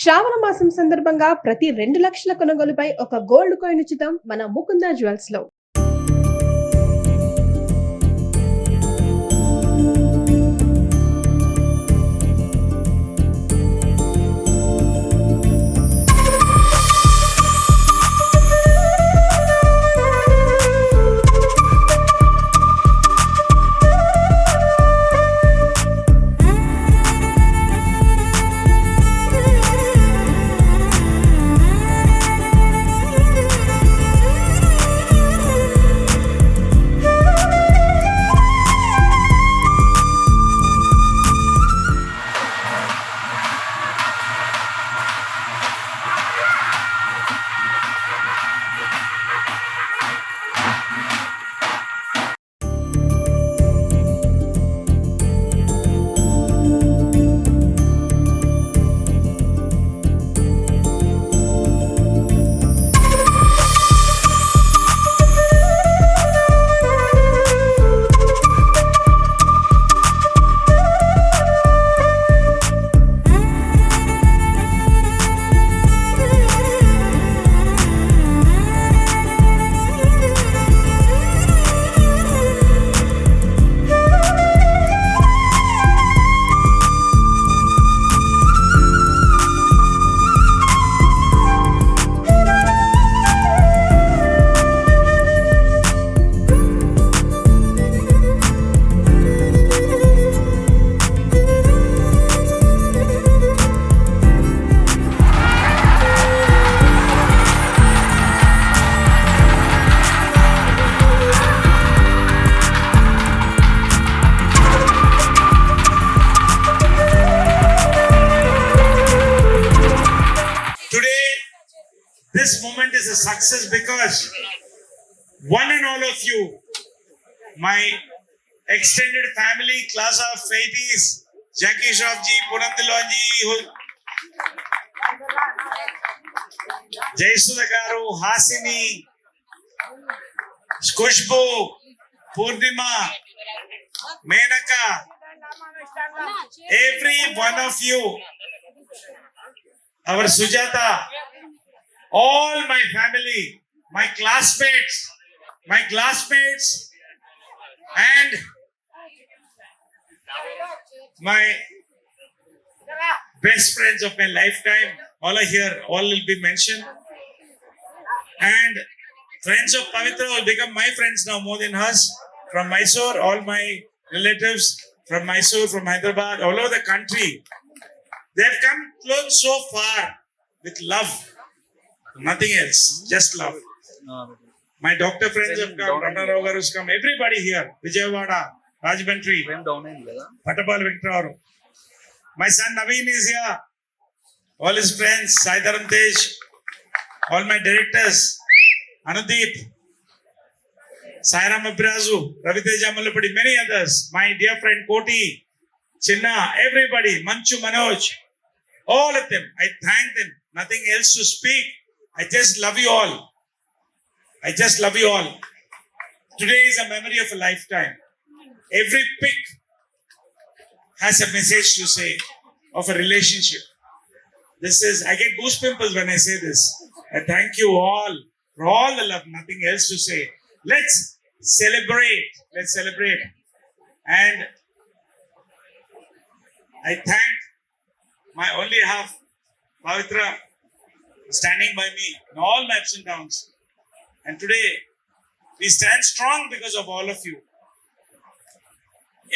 శ్రావణ మాసం సందర్భంగా ప్రతి 2 లక్షల కొనుగోలుపై ఒక గోల్డ్ కాయిన్ ఉచితం మన ముకుంద జ్యువెల్స్ లో. This moment is a success because one and all of you, my extended family, class of 80s, Jackie Shroff ji, Punandilon ji, Jayasudha garu, Hasini, Kushbu, Purnima, Menaka, every one of you, our Sujata, all my family, my classmates, and my best friends of my lifetime, all are here, all will be mentioned. And friends of Pavitra will become my friends now more than hers. From Mysore, all my relatives from Mysore, from Hyderabad, all over the country. They have come so far with love. Nothing else, just love. My doctor friends have come, Rana Rao has come, everybody here, Vijayawada, Rajbantri, Patapal Victor. My son Naveen is here, all his friends, Saidaram Tej, all my directors, Anudeep, Sairam Abrazu, Raviteja Malapadi, many others, my dear friend Koti, Chinna, everybody, Manchu Manoj, all of them, I thank them, nothing else to speak. I just love you all. I just love you all. Today is a memory of a lifetime. Every pic has a message to say of a relationship. I get goose pimples when I say this. I thank you all for all the love, nothing else to say. Let's celebrate. And I thank my only half, Pavitra, standing by me in all my ups and downs. And today, we stand strong because of all of you.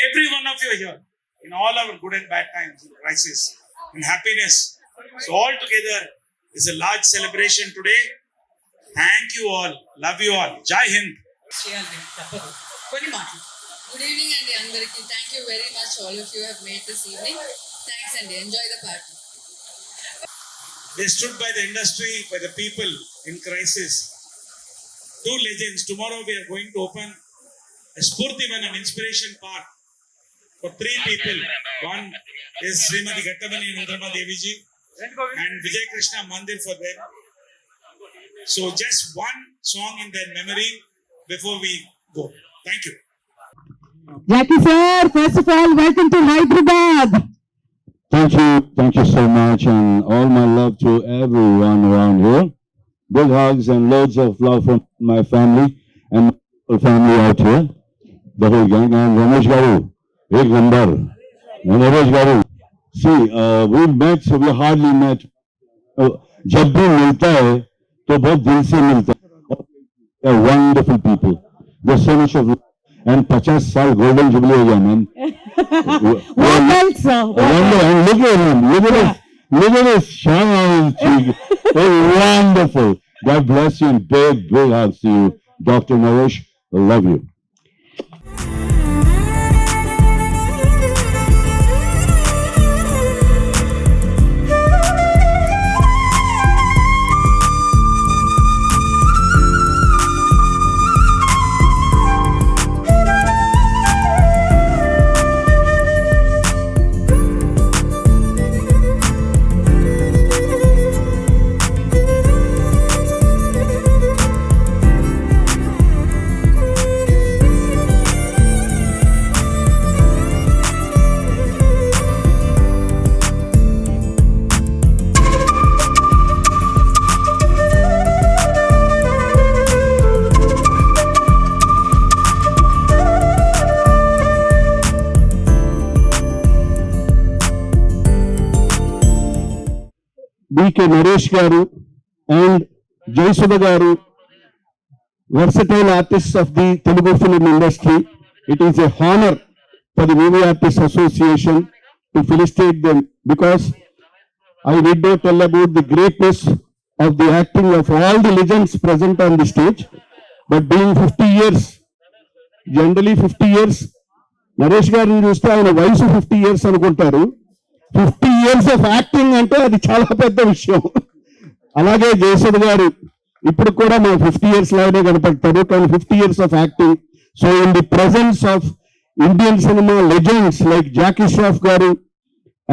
Every one of you here, in all our good and bad times, in crisis, in happiness. So all together is a large celebration today. Thank you all. Love you all. Jai Hind. Good evening, Andy Andariki. Thank you very much. All of you have made this evening. Thanks, Andy. Enjoy the party. They stood by the industry, by the people in crisis. Two legends. Tomorrow we are going to open a Spurtivanam inspiration park for 3 people. One is Srimati Gattamani Nandrama Devi ji and Vijay Krishna Mandir for them. So just one song in their memory before we go. Thank you. Jackie sir, first of all, welcome to Hyderabad. Thank you so much, and all my love to everyone around here. Big hugs and loads of love from my family and my family out here, the whole gang. And Ramesh Garu, big number. And Ramesh Garu, see, we met, so we hardly met. जब भी मिलता है तो बहुत दिल से मिलता है. Wonderful people. There's so much of love. And 50 साल golden jubilee हो गया, man. What else, sir? Wonder, and look at him. Look at his shine on his cheek. Oh, wonderful. God bless you and big hugs to you, Dr. Naresh. I love you. B.K. Naresh Garu and Jayasudha Garu, versatile artists of the Telugu film industry. It is a honor for the Movie Artists Association to felicitate them, because I need not tell about the greatness of the acting of all the legends present on the stage. But being 50 years, generally 50 years, Naresh గారిని చూస్తే ఆయన వయసు 50 years అనుకుంటారు. 50 years of acting అంటే అది చాలా పెద్ద విషయం. అలాగే జయసుధ గారు ఇప్పుడు కూడా మా 50 years లాగానే కనపడతారు, కానీ 50 years of acting. So in the presence of Indian cinema legends like Jackie Shroff garu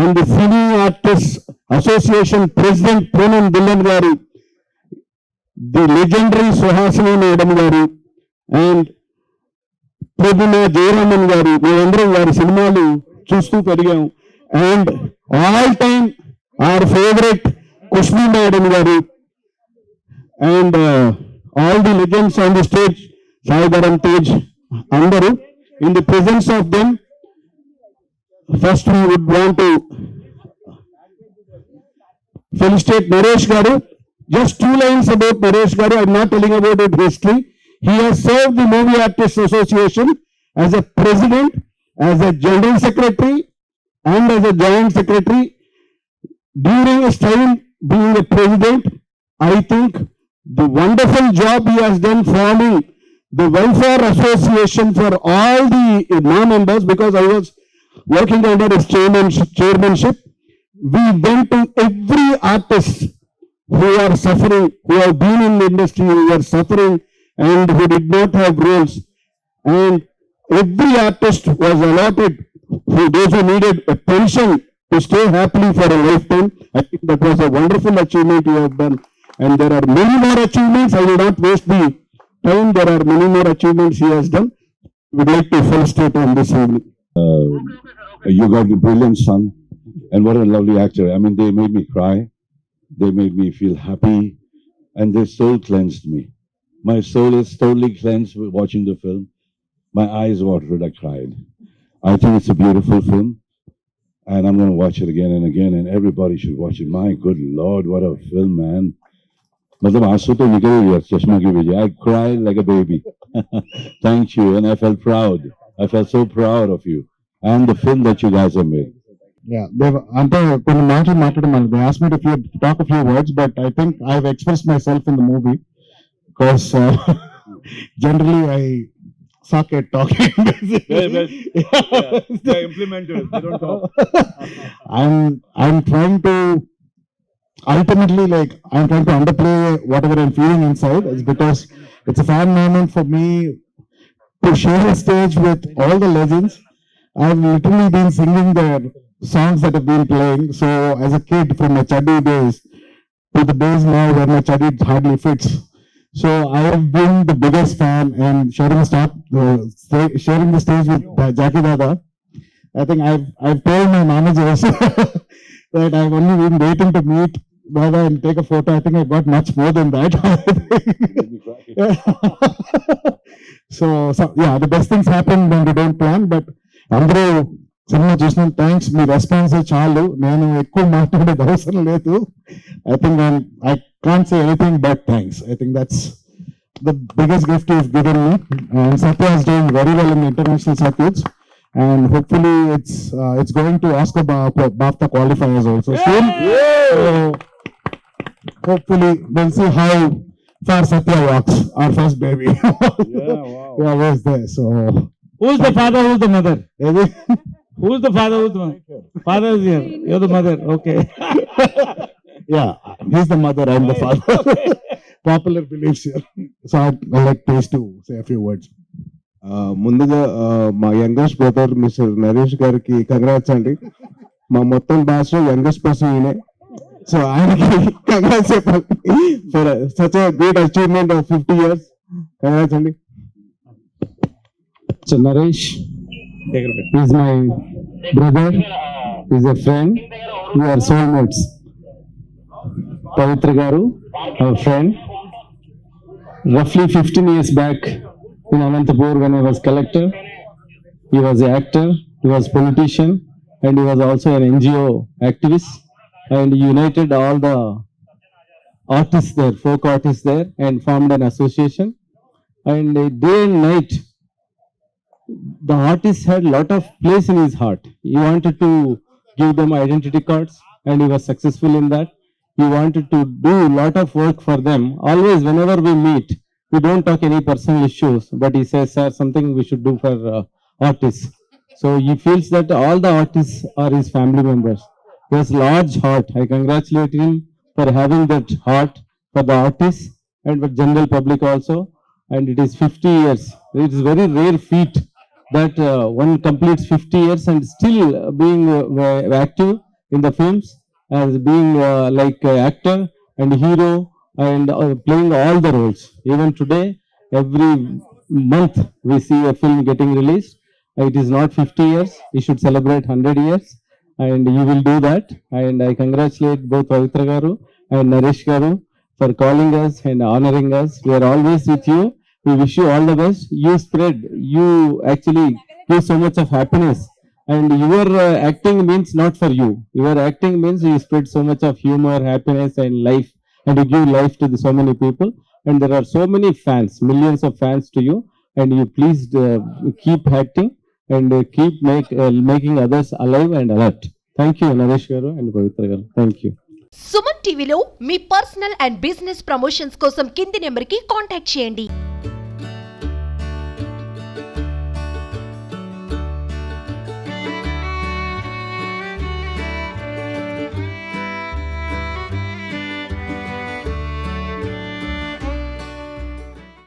and the film artist association president Poonam Dhillon garu, the legendary Suhasini madam garu and ప్రొద్దున జయరామన్ గారు, మేమందరం వారి సినిమాలు చూస్తూ పెరిగాం. And all time our favourite కుష్మి madam garu and all the legends on the stage, Saidharam Tej, అందరూ. In the presence of them, first we would want to felicitate Naresh Garu. Just 2 lines about Naresh Garu. I'm not telling about his history. He has served the Movie Artists Association as a president, as a general secretary, and as a joint secretary. During his time being a president, I think the wonderful job he has done forming the Welfare Association for all the non-members, because I was working under his chairmanship. We went to every artist who are suffering, who have been in the industry, who are suffering and who did not have roles. And every artist was allotted, for those who needed a pension to stay happily for a lifetime. I think that was a wonderful achievement you have done. And there are many more achievements. I will not waste the time. There are many more achievements he has done. We would like to felicitate on this evening. You got a brilliant son. And what a lovely actor. I mean, they made me cry. They made me feel happy. And their soul cleansed me. My soul is totally cleansed with watching the film. My eyes watered. I cried. I think it's a beautiful film. And I'm going to watch it again and again. And everybody should watch it. My good Lord, what a film, man. मतलब आंसू तो निकल गया चश्मा की वजह. I cried like a baby. Thank you. And I felt proud. I felt so proud of you. And the film that you guys have made. Yeah, అంటే కొన్ని మాటలు మాట్లాడమని they asked me to talk a few words, but I think I've expressed myself in the movie because generally I suck at talking. They implemented it. They don't talk. I'm trying to ultimately, like, I'm trying to underplay whatever I'm feeling inside. It's because it's a fan moment for me to share a stage with all the legends. I've literally been singing their songs that have been playing. So as a kid, from my chuddy days to the days now where my chuddy hardly fits. So I have been the biggest fan, and sharing the stage with Jackie Dada. I think I've told my managers that I've only been waiting to meet Baba and take a photo. I think I got much more than that. so yeah, the best things happen when we don't plan. But అందరూ cinema చూసిన thanks. మీ response చాలు, నేను ఎక్కువ మాట్లాడేది అవసరం లేదు. I think I can't say anything but thanks. I think that's the biggest gift you've given me. And Satya is doing very well in the international circuits. And hopefully it's going to Oscar BAFTA qualifiers also soon. So hopefully we'll see how far Satya walks, our first baby. Yeah, was there. So Who's the father, who's the mother? Who's the father, who's the mother? Father is here, you're the mother, okay. yeah, he's the mother, I'm the father. Popular beliefs here. So I'd like Pace to say a few words. ముందుగా మా youngest brother mister Naresh గారికి congrats అండి. మా మొత్తం batch లో youngest person ఈయనే. So ఆయనకి congrats చెప్పాలి for such a great achievement of 50 years. Congrats అండి. So Naresh is my brother, is a friend, we are soulmates. Pavitra Garu, our friend, roughly 15 years back in Anantapur when I was collector, he was an actor, he was politician, and he was also an NGO activist, and he united all the artists there, folk artists there, and formed an association. And day and night, the artist had a lot of place in his heart. He wanted to give them identity cards, and he was successful in that. He wanted to do a lot of work for them. Always, whenever we meet, we don't talk any personal issues, but he says, sir, something we should do for artists. So he feels that all the artists are his family members. He has large heart. I congratulate him for having that heart for the artists and for general public also. And it is 50 years. It is very rare feat that one completes 50 years and still being active in the films, as being like actor and hero and playing all the roles. Even today, every month we see a film getting released. It is not 50 years. He should celebrate 100 years, and you will do that. And I congratulate both Pavitra Garu and Naresh Garu for calling us and honoring us. We are always with you. We wish you all the best. You actually give so much of happiness, and your acting means not for you. Your acting means you spread so much of humor, happiness and life, and you give life to so many people. And there are so many fans, millions of fans to you, and you please keep acting and keep making others alive and alert. Thank you, Naresh Garu and Pavitra Garu. Thank you. Suman టీవీలో మీ personal and business promotions కోసం కింది నెంబర్కి contact చేయండి.